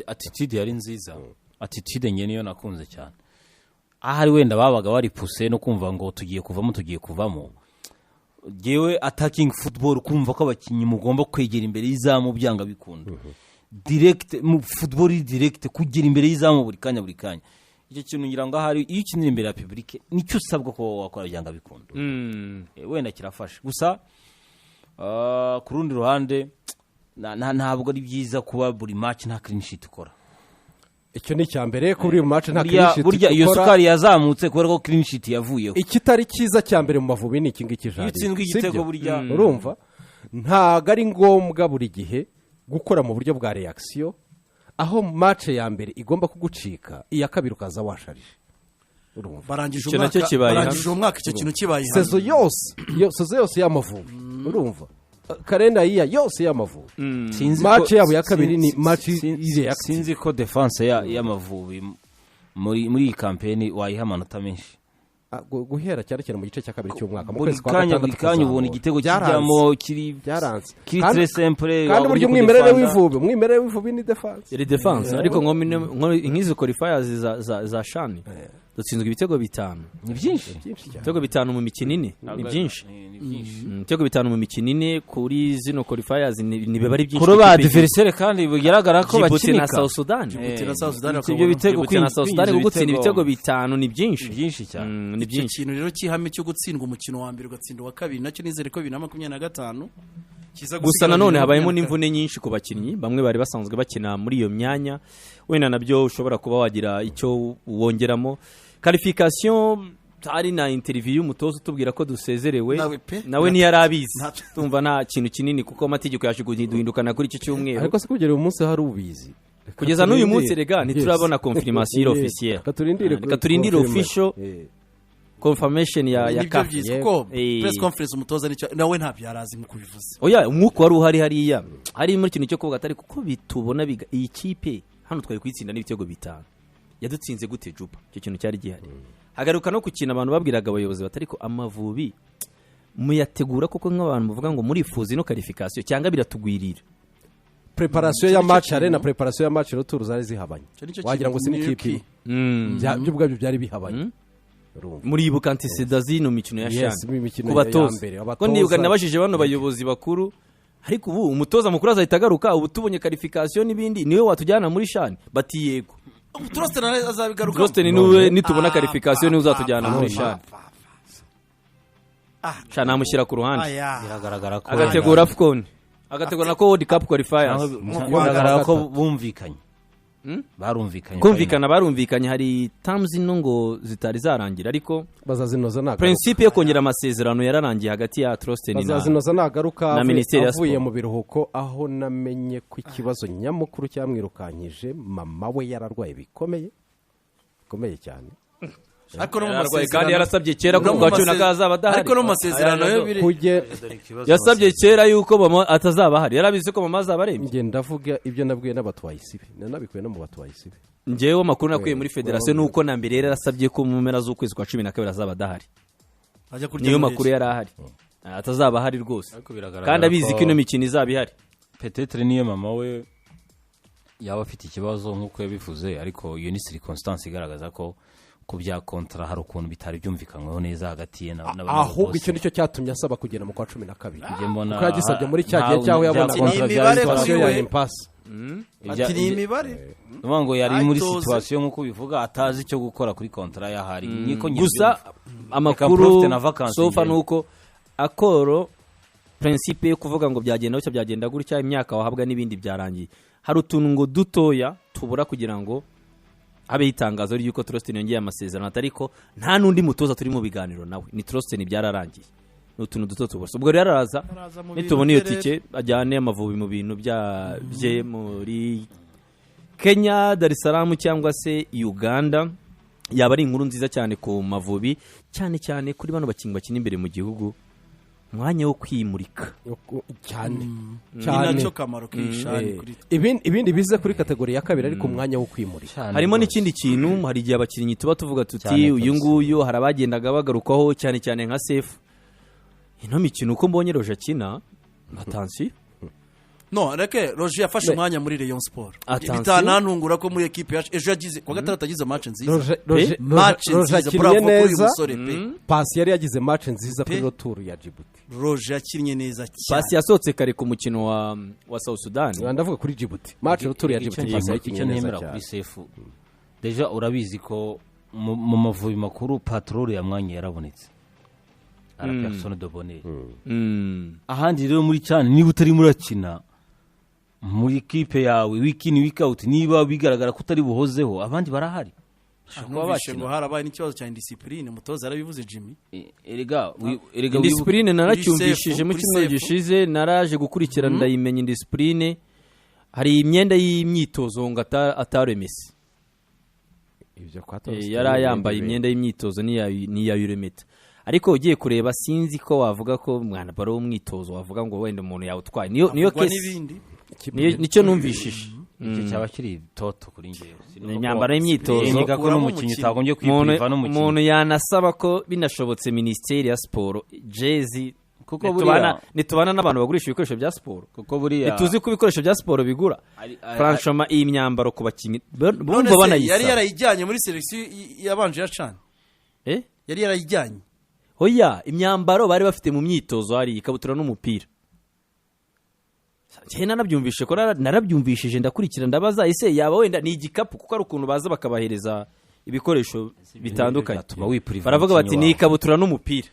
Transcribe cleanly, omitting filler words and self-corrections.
attitude yari nziza attitude nge niyo nakunze cyane ahari wenda babaga bari puse no kumva ngo tugiye kuvamo jewe attacking football kumva ko abakinyi mugomba kwegera imbere y'izamu byanga bikunda direct mu football direct kugera imbere y'izamu buri kanya icyo kintu ngira ngo ahari iyo ukinira imbere ya public nicyo usabwa ko wakora byanga bikunda wenda kirafasha gusa ku rundi ruhande ntabwo ari byiza kuba buri match nta clean sheet ukora icyo ni cyambere kuri uyu match nta clean sheet burya iyo sukari yazamutse kubera ko clean sheet yavuyeho ikitari cyiza cyambere mu Mavubi ni iki ngiki jari yitsindwa igitego burya urumva ntago ari ngombwa buri gihe gukora mu buryo bwa reaction aho match ya mbere igomba kugucika iya kabiri ukaza washarije urumva barangije umwaka icyo kintu kibaye sezo yose y'Amavubi urumva kalenda yose y'Amavubi match yabo ya kabiri ni match sinzi ko defense y'Amavubi muri iyi campaign wayiha amanota menshi guhera cyane mu gice cya kabiri cy'umwaka mu kwezi kwa gatandatu ubona igitego kijyamo kiri très simple kandi buryo umwimerere w'ivubi ni defense ariko nk'izi qualifiers za shani dutsinzwe ibitego 5 ni byinshi ibitego 5 mu mikino ine ni byinshi ibitego 5 mu mikino ine kuri zino qualifiers ni bari byinshi kuri ba adversaire kandi bigaragara ko bakinika na South Sudan ibyo bitego na South Sudan gutsinda ibitego 5 ni byinshi cyane ni byinshi kintu rero cyihame cyo gutsindwa umukino wa mbere ugatsinda wa kabiri nacyo nizere ko 2025 gusa nanone habayemo n'imvune nyinshi ku bakinnyi bamwe bari basanzwe bakina muri iyo myanya wenda nabyo ushobora kuba wagira icyo wongeramo qualification hari na interview y'umutoza utubwira ko dusezerewe nawe ntiyari abizi tumva nta kintu kinini kuko amategeko yaje guhindukana kuri iki cyumweru ariko se kugera uyu munsi hari ubizi kugeza n'uyu munsi rega ntiturabona confirmation officielle katurindire official confirmation ya CAF press conference umutoza nicyo nawe ntabyo yarazi mu kubivuza oya umwuka wari uhari hariya hari muri kintu cyo kuvuga atari kuko bitubona iyi kipe hano twari kwitsinda n'ibitego 5 yadutsinze gute Juba icyo kintu cyari gihari hagaruka no kukina abantu babwiraga abayobozi batari ko Amavubi muyategura kuko nk'abantu muvuga ngo muri fuzi no qualification cyangwa biratugwirira preparation ya match arena preparation ya match retour zari zihabanye wagira ngo si n'ikipe byo bwabyo byari bihabanye muri ibuka antecedents zino mikino ya shani kubatoza ko nibuka nabashije bano bayobozi bakuru ariko ubu umutoza mukuru azahita agaruka ubu tubonye qualification n'ibindi niwe watujyana muri shani bati yego Trostin azabigaruka Trostin niwe nitubona qualification niwe uzatujyana muri shani shana amushyira ku ruhande biragaragara ko agategura AFCON agategura ko World Cup qualifiers biragaragara ko bumvikanye barumvikanye hari terms ngo zitari zarangira ariko bazazinoza nagaruka principe yo kongera amasezerano yararangiye hagati ya Trostin na bazazinoza nagaruka avuye mu biruhuko aho namenye ko ikibazo nyamukuru cyamwirukanyije mama we yararwaye bikomeye cyane ariko no mu kandi yarasabye kera ko gacuna kazaba dahari ariko no mu masezerano yo biri yasabye kera yuko mama atazaba hari yarabize ko mama azaba arembye nge ndavuga ibyo nabwiye n'abatwaye isibe nanabikuye no mu batwaye isibe ngewe makuru nakuye muri federation nuko na mbere yarasabye ko mu mpera z'ukwezi kwa 12 azaba dahari niyo makuru yari ahari atazaba hari rwose kandi abizi ko ino mikino izaba ihari peut-être niyo mama we yaba afite ikibazo nkuko yabivuze ariko iyo ni circonstance igaragaza ko kubya kontra hari ukuntu bitari byumvikanyweho neza hagati ye n'abantu ahubwo icyo nicyo cyatumye asaba kugera mu kwa 12 kuko yagisabye muri cyagiye cyaho yabona situation ya impasse ati ni imibare ngo yari muri situation nkuko bivuga atazi icyo gukora kuri kontra yahari niko gusa amakuru sofa nuko akoro principe yo kuvuga ngo byagenda cyo byagenda gutya imyaka wahabwa n'ibindi byarangiye hari utuntu ngo dutoya tubura kugira ngo habe itangazo ryuko Trostin yongeye amasezerano atariko nta nundi mutoza turi mu biganiro nawe ni Trostin byararangiye n'utuntu duto tubose ubwo rero araza nitubona iyo tike ajyane Amavubi mu bintu bye muri Kenya Dar es Salaam cyangwa se Uganda yaba ari inkuru nziza cyane ku Mavubi cyane kuri bano bakinyi bakina imbere mu gihugu mwanya wo kwimurika cyane nacyo kamaro k'ishani kuri ibindi bize kuri kategori ya kabiri ariko umwanya wo kwimurika harimo n'ikindi kintu hari igihe abakinnyi tuvuga tuti uyu nguyu hari abagendaga bagarukaho cyane nka Sefu ino mikino uko mbonye Roje akina attention no reke Roger yafashe umwanya muri Rayon Sport Attention. bitanantungura ko muri equipe yacu ejo yagize kwa gatandatu agize match nziza Roger match nziza akiniye bravo kuri uyu neza musore pe pasi yari yagize match nziza kuri Pe. roturu ya Djibouti Roger yakinnye neza pasi cyane yasohotse kare ku mukino wa South Sudan ndavuga kuri Djibouti match roturu ya Icyo Djibouti pasi icyo yakinnye neza nemera cyane kuri sefu deja urabizi ko mu mavubi makuru patrol ya mwanya yarabonetse ara personne de bonheur ahandi rero muri cyane niba utari murakina muri equipe yawe wiki ni week out niba bigaragara ko utari buhozeho abandi barahari numvise ngo harabaye n'ikibazo cya indiscipline umutoza yarabivuze Jimmy erega indisipurine naracyumvishije mu kuri cyumweru sefu. gishize naraje gukurikirana ndayimenya indisipurine hari imyenda y'imyitozo ngo ataremese ibyo kwa Tom yari ayambaye imyenda y'imyitozo n'iya Uremeta ariko ugiye kureba sinzi ko wavuga ko mwana baro w'umwitozo wavuga ngo wenda umuntu yawutwaye niyo Havugwa kesi n'ibindi nicyo numvishije icyo cyaba kiri toto kuri njyewe ni imyambaro y'imyitozo niga ko n'umukinnyi utagombye kwipuriva n'umukinnyi umuntu yanasaba ko binashobotse minisiteri ya siporo jezi kuko buriya nitubana n'abantu bagurisha ibikoresho bya siporo kuko buriya ntituzi ko ibikoresho bya siporo bigura franchement iyi myambaro ku bakinnyi bumva yari banayisaba yarayijyanye muri selection yabanje ya Chan yari yarayijyanye oya imyambaro bari bafite mu myitozo hari ikabutura n'umupira njye nanabyumvishe ko narabyumvishije ndakurikira ndabaza ese yaba wenda ni igikapu kuko ari ukuntu baza bakabahereza ibikoresho bitandukanye bituma wipuriva baravuga bati umukinnyi ni wawe. ikabutura n'umupira